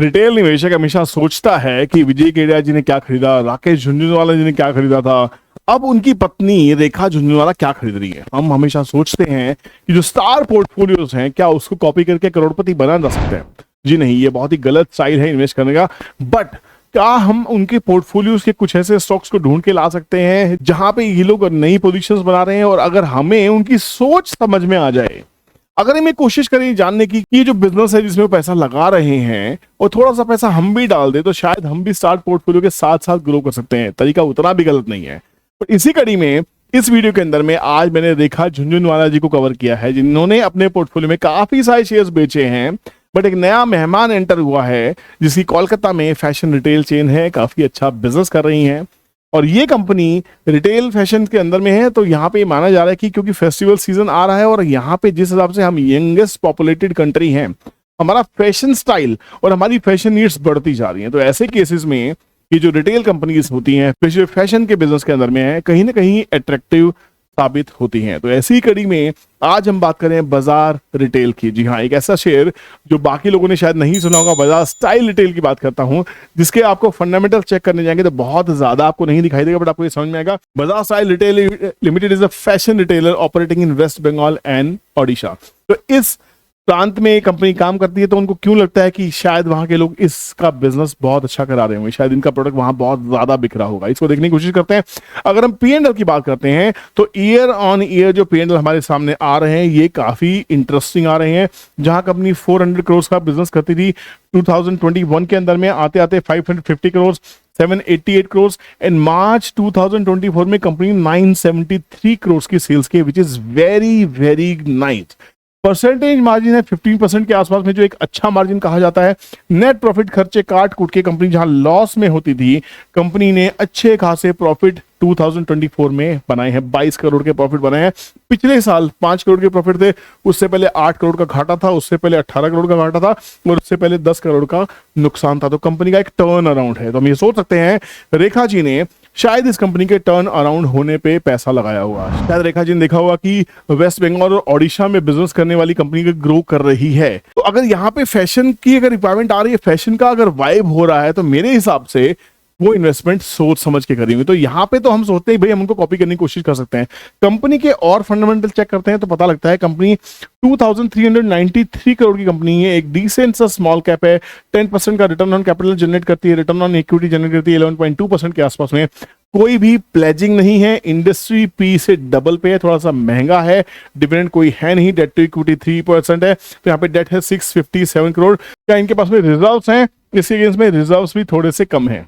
Retail निवेशक हमेशा सोचता है कि विजय केडिया जी ने क्या खरीदा, राकेश झुनझुनवाला जी ने क्या खरीदा था, अब उनकी पत्नी रेखा झुनझुनवाला क्या खरीद रही है। हम हमेशा सोचते हैं कि जो स्टार पोर्टफोलियोज हैं क्या उसको कॉपी करके करोड़पति बना जा सकते हैं। जी नहीं, ये बहुत ही गलत स्टाइल है इन्वेस्ट करने का। बट क्या हम उनके पोर्टफोलियोज के कुछ ऐसे स्टॉक्स को ढूंढ के ला सकते हैं जहां पे ये लोग नई पोजीशंस बना रहे हैं, और अगर हमें उनकी सोच समझ में आ जाए, अगर हमें कोशिश करें जानने की कि ये जो बिजनेस है जिसमें वो पैसा लगा रहे हैं और थोड़ा सा पैसा हम भी डाल दे, तो शायद हम भी स्टार्ट पोर्टफोलियो के साथ साथ ग्रो कर सकते हैं। तरीका उतना भी गलत नहीं है। तो इसी कड़ी में इस वीडियो के अंदर में आज मैंने रेखा झुनझुनवाला जी को कवर किया है, जिन्होंने अपने पोर्टफोलियो में काफी सारे शेयर्स बेचे हैं। बट एक नया मेहमान एंटर हुआ है जिसकी कोलकाता में फैशन रिटेल चेन है, काफी अच्छा बिजनेस कर रही है, और ये कंपनी रिटेल फैशन के अंदर में है। तो यहाँ पे माना जा रहा है कि क्योंकि फेस्टिवल सीजन आ रहा है और यहाँ पे जिस हिसाब से हम यंगेस्ट पॉपुलेटेड कंट्री हैं, हमारा फैशन स्टाइल और हमारी फैशन नीड्स बढ़ती जा रही हैं। तो ऐसे केसेस में ये जो रिटेल कंपनीज होती हैं जो फैशन के बिजनेस के अंदर में है, कहीं ना कहीं अट्रैक्टिव साबित होती हैं। तो ऐसी ही कड़ी में आज हम बात करें बाजार रिटेल की। जी हाँ, एक ऐसा शेयर जो बाकी लोगों ने शायद नहीं सुना होगा, बाजार स्टाइल रिटेल की बात करता हूं, जिसके आपको फंडामेंटल चेक करने जाएंगे तो बहुत ज्यादा आपको नहीं दिखाई देगा, बट आपको ये समझ में आएगा। Bazaar Style Retail Limited is a fashion retailer operating in West Bengal and Odisha. तो इस प्रांत में कंपनी काम करती है, तो उनको क्यों लगता है कि शायद वहां के लोग इसका बिजनेस बहुत अच्छा करा रहे होंगे, शायद इनका प्रोडक्ट वहां बहुत ज्यादा बिक रहा होगा। इसको देखने की कोशिश करते हैं। अगर हम P&L की बात करते हैं तो ईयर ऑन ईयर जो P&L हमारे सामने आ रहे हैं ये काफी इंटरेस्टिंग आ रहे हैं। जहां कंपनी 400 करोड़ का बिजनेस करती थी 2021 के अंदर में, आते आते 550 करोड़, 788 करोड़, एंड मार्च 2024 में कंपनी 973 करोड़ की सेल्स के, which is very very nice. Percentage margin है 15% के आसपास में, जो एक अच्छा मार्जिन कहा जाता है। नेट प्रॉफिट खर्चे काट कूट के कंपनी जहां लॉस में होती थी, कंपनी ने अच्छे खासे प्रॉफिट 2024 में बनाए हैं। 22 करोड़ के प्रॉफिट बनाए हैं। पिछले साल 5 करोड़ के प्रॉफिट थे, उससे पहले 8 करोड़ का घाटा था, उससे पहले 18 करोड़ का घाटा था, और उससे पहले 10 करोड़ का नुकसान था। तो कंपनी का एक टर्न अराउंड है। तो हम ये सोच सकते हैं रेखा जी ने शायद इस कंपनी के टर्न अराउंड होने पे पैसा लगाया हुआ है। शायद रेखा जी ने देखा हुआ कि वेस्ट बंगाल और ओडिशा में बिजनेस करने वाली कंपनी का ग्रो कर रही है। तो अगर यहाँ पे फैशन की अगर रिक्वायरमेंट आ रही है, फैशन का अगर वाइब हो रहा है, तो मेरे हिसाब से वो इन्वेस्टमेंट सोच समझ के करेंगे। तो यहाँ पे तो हम सोचते हैं भाई हम उनको कॉपी करने की कोशिश कर सकते हैं। कंपनी के और फंडामेंटल चेक करते हैं तो पता लगता है कंपनी 2393 करोड़ की कंपनी है, एक डिसेंट सा स्मॉल कैप है, 10% का रिटर्न ऑन कैपिटल जनरेट करती है, रिटर्न ऑन इक्विटी जनरेट करती है 11.2% के आसपास में। कोई भी प्लेजिंग नहीं है, इंडस्ट्री पी से डबल पे है, थोड़ा सा महंगा है, डिविडेंड कोई है नहीं, डेट टू इक्विटी 3% है, तो यहाँ पे डेट है 657 करोड़। क्या इनके पास में रिजर्व्स हैं? इसके अगेंस्ट में रिजर्व्स भी थोड़े से कम हैं,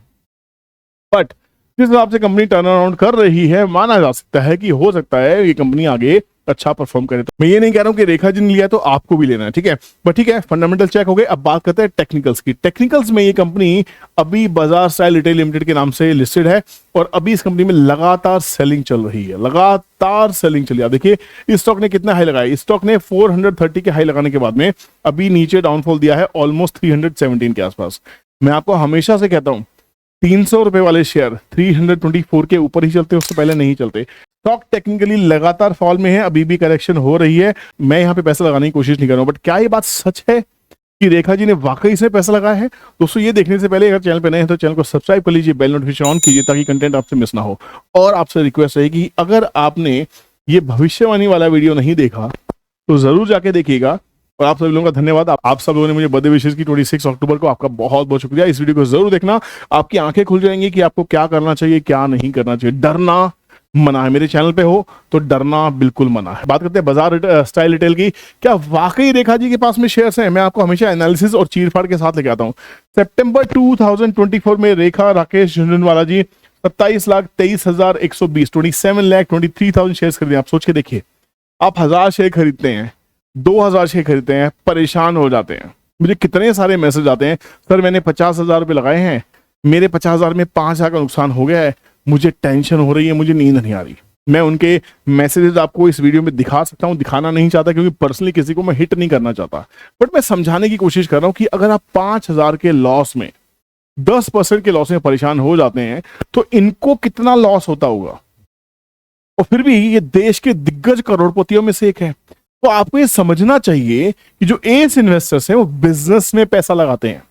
बट जिस हिसाब से कंपनी टर्न अराउंड कर रही है, माना जा सकता है कि हो सकता है ये कंपनी आगे अच्छा परफॉर्म करे। तो मैं ये नहीं कह रहा हूं कि रेखा जी ने लिया तो आपको भी लेना है, ठीक है, बट ठीक है, फंडामेंटल चेक हो गए। अब बात करते हैं टेक्निकल्स की। टेक्निकल्स में ये कंपनी अभी बाजार स्टाइल रिटेल लिमिटेड के नाम से लिस्टेड है, और अभी इस कंपनी में लगातार सेलिंग चल रही है, लगातार सेलिंग चली है। देखिए इस स्टॉक ने कितना हाई लगाया, इस स्टॉक ने 430 के हाई लगाने के बाद में अभी नीचे डाउनफॉल दिया है ऑलमोस्ट 317 के आसपास। मैं आपको हमेशा से कहता हूं 300 रुपए वाले शेयर 324 के ऊपर ही चलते, उससे पहले नहीं चलते। स्टॉक टेक्निकली लगातार फॉल में है, अभी भी करेक्शन हो रही है। मैं यहाँ पे पैसा लगाने की कोशिश नहीं कर रहा हूं, बट क्या ये बात सच है कि रेखा जी ने वाकई से पैसा लगाया है? दोस्तों ये देखने से पहले अगर चैनल पे नए हैं तो चैनल को सब्सक्राइब कर लीजिए, बेल नोटिफिकेशन ऑन कीजिए ताकि कंटेंट आपसे मिस ना हो। और आपसे रिक्वेस्ट रहेगी अगर आपने ये भविष्यवाणी वाला वीडियो नहीं देखा तो जरूर जाके देखिएगा। और आप सभी लोगों का धन्यवाद, आप सब लोगों ने मुझे बर्थडे विशेष की 26 अक्टूबर को, आपका बहुत बहुत शुक्रिया। इस वीडियो को जरूर देखना, आपकी आंखें खुल जाएंगी कि आपको क्या करना चाहिए क्या नहीं करना चाहिए। डरना मना है, मेरे चैनल पे हो तो डरना बिल्कुल मना है। बात करते हैं बाजार स्टाइल रिटेल की। क्या वाकई रेखा जी के पास में शेयर्स हैं? मैं आपको हमेशा एनालिसिस और चीरफाड़ के साथ लेके आता हूं। सितंबर 2024 में रेखा राकेश झुनझुनवाला जी 27,23,120 27,23,000 शेयर खरीदे। आप सोच के देखिए, आप 1000 शेयर खरीदते हैं, 2000 शेयर खरीदते हैं, परेशान हो जाते हैं। मुझे कितने सारे मैसेज आते हैं, सर मैंने 50,000 रुपये लगाए हैं, मेरे 50,000 में 5,000 का नुकसान हो गया है, मुझे टेंशन हो रही है, मुझे नींद नहीं आ रही। मैं उनके मैसेजेस आपको इस वीडियो में दिखा सकता हूं, दिखाना नहीं चाहता क्योंकि पर्सनली किसी को मैं हिट नहीं करना चाहता, बट मैं समझाने की कोशिश कर रहा हूं कि अगर आप 5,000 के लॉस में 10% के लॉस में परेशान हो जाते हैं तो इनको कितना लॉस होता होगा। और फिर भी ये देश के दिग्गज करोड़पतियों में से एक है। तो आपको ये समझना चाहिए कि जो एस इन्वेस्टर्स हैं वो बिजनेस में पैसा लगाते हैं,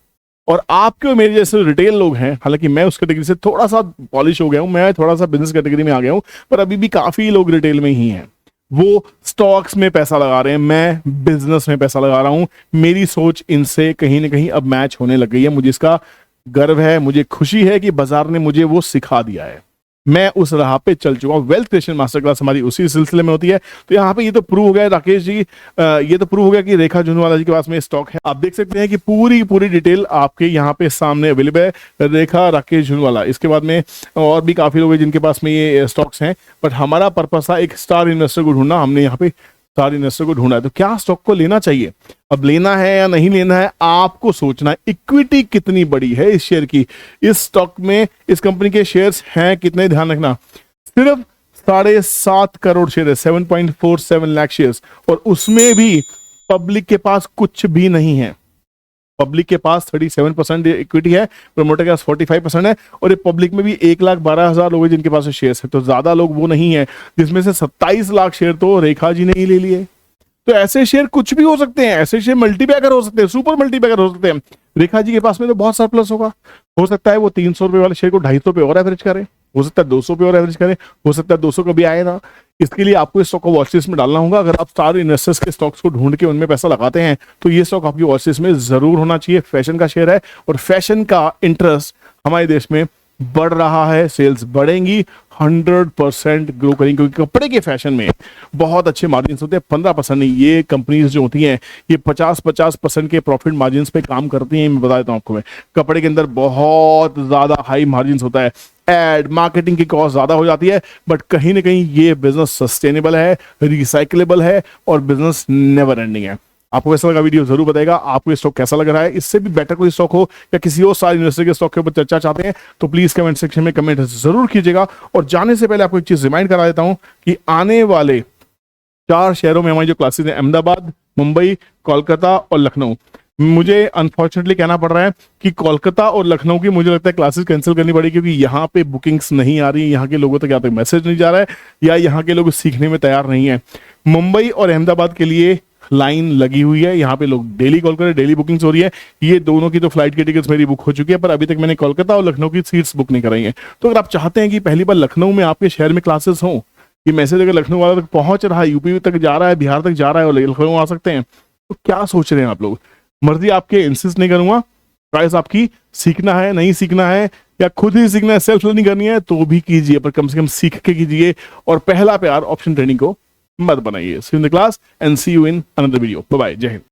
और आपके और मेरे जैसे रिटेल लोग हैं, हालांकि मैं उस कैटेगरी से थोड़ा सा पॉलिश हो गया हूं, मैं थोड़ा सा बिजनेस कैटेगरी में आ गया हूं, पर अभी भी काफी लोग रिटेल में ही हैं। वो स्टॉक्स में पैसा लगा रहे हैं, मैं बिजनेस में पैसा लगा रहा हूं। मेरी सोच इनसे कहीं ना कहीं अब मैच होने लग गई है। मुझे इसका गर्व है, मुझे खुशी है कि बाजार ने मुझे वो सिखा दिया है। मैं उस राह पे चल चुका हूं। वेल्थ क्रिएशन मास्टर क्लास हमारी उसी सिलसिले में होती है। तो यहाँ पे ये तो प्रूव हो गया राकेश जी, ये तो प्रूव हो गया कि रेखा झुनझुनवाला जी के पास में स्टॉक है। आप देख सकते हैं कि पूरी पूरी डिटेल आपके यहाँ पे सामने अवेलेबल है, रेखा राकेश झुनझुनवाला। इसके बाद में और भी काफी लोग हैं जिनके पास में ये स्टॉक्स हैं, बट हमारा पर्पस था एक स्टार इन्वेस्टर को ढूंढना। हमने यहाँ पे स्टार इन्वेस्टर को ढूंढा है। तो क्या स्टॉक को लेना चाहिए, अब लेना है या नहीं लेना है आपको सोचना है। इक्विटी कितनी बड़ी है इस शेयर की, इस स्टॉक में इस कंपनी के शेयर्स हैं कितने, ध्यान रखना। सिर्फ 7.5 करोड़ शेयर है, 7.47 लाख शेयर्स, और उसमें भी पब्लिक के पास कुछ भी नहीं है। पब्लिक के पास 37% इक्विटी है, प्रमोटर के पास 45% है, और ये पब्लिक में भी 1,12,000 लोग हैं जिनके पास शेयर्स है। तो ज्यादा लोग वो नहीं है, जिसमें से 27 लाख शेयर तो रेखा जी ने ही ले लिए। तो ऐसे शेयर कुछ भी हो सकते हैं, ऐसे शेयर मल्टीबैगर हो सकते हैं, सुपर मल्टीबैगर हो सकते हैं। रेखा जी के पास में तो बहुत सरप्लस होगा, हो सकता है वो 300 रुपए वाले शेयर को 250 पे और एवरेज करे, हो सकता है 200 पे और एवरेज करे, हो सकता है 200 कभी आए ना। इसके लिए आपको इस स्टॉक को वॉच लिस्ट में डालना होगा। अगर आप स्टार इन्वेस्टर्स के स्टॉक्स को ढूंढ के उनमें पैसा लगाते हैं तो ये स्टॉक आपकी वॉच लिस्ट में जरूर होना चाहिए। फैशन का शेयर है और फैशन का इंटरेस्ट हमारे देश में बढ़ रहा है, सेल्स बढ़ेंगी, 100% ग्रो करेंगी, क्योंकि कपड़े के फैशन में बहुत अच्छे मार्जिन होते हैं। 15% नहीं, ये कंपनीज जो होती हैं ये 50% के प्रॉफिट मार्जिन पे काम करती हैं। मैं बता देता हूं आपको, मैं कपड़े के अंदर बहुत ज्यादा हाई मार्जिन होता है, एड मार्केटिंग की कॉस्ट ज्यादा हो जाती है, बट कहीं ना कहीं ये बिजनेस सस्टेनेबल है, रिसाइकलेबल है और बिजनेस नेवर एंडिंग है। आपको कैसा लगा वीडियो जरूर बताएगा। आपको ये स्टॉक कैसा लग रहा है, इससे भी बेटर कोई स्टॉक हो या किसी और सारे इन्वेस्टर के स्टॉक के ऊपर चर्चा चाहते हैं तो प्लीज कमेंट सेक्शन में कमेंट जरूर कीजिएगा। और जाने से पहले आपको एक चीज रिमाइंड करा देता हूं कि आने वाले 4 शहरों में हमारी जो क्लासेस हैं, अहमदाबाद, मुंबई, कोलकाता और लखनऊ, मुझे अनफॉर्चुनेटली कहना पड़ रहा है कि कोलकाता और लखनऊ की मुझे लगता है क्लासेस कैंसिल करनी पड़ेगी, क्योंकि यहाँ पे बुकिंग्स नहीं आ रही, यहाँ के लोगों तक या तो मैसेज नहीं जा रहा है या यहाँ के लोग सीखने में तैयार नहीं है। मुंबई और अहमदाबाद के लिए लाइन लगी हुई है, यहाँ पे लोग डेली कॉल कर रहे हैं, डेली बुकिंग्स हो रही है। ये दोनों की तो फ्लाइट की टिकट्स मेरी बुक हो चुकी है, पर अभी तक मैंने कोलकाता और लखनऊ की सीट्स बुक नहीं कराई है। तो अगर आप चाहते हैं कि पहली बार लखनऊ में आपके शहर में क्लासेस हों, ये मैसेज अगर लखनऊ वाला तक पहुंच रहा है, यूपी तक जा रहा है, बिहार तक जा रहा है और लखनऊ आ सकते हैं, तो क्या सोच रहे हैं आप लोग। मर्जी आपके, इंसिस्ट नहीं करूंगा, चॉइस आपकी। सीखना है, नहीं सीखना है, या खुद ही सीखना है, सेल्फ लर्निंग करनी है तो भी कीजिए, पर कम से कम सीख के कीजिए। और पहला प्यार ऑप्शन ट्रेनिंग को मत बनाइए। See you in the class and see you in another video. Bye bye, Jai Hind.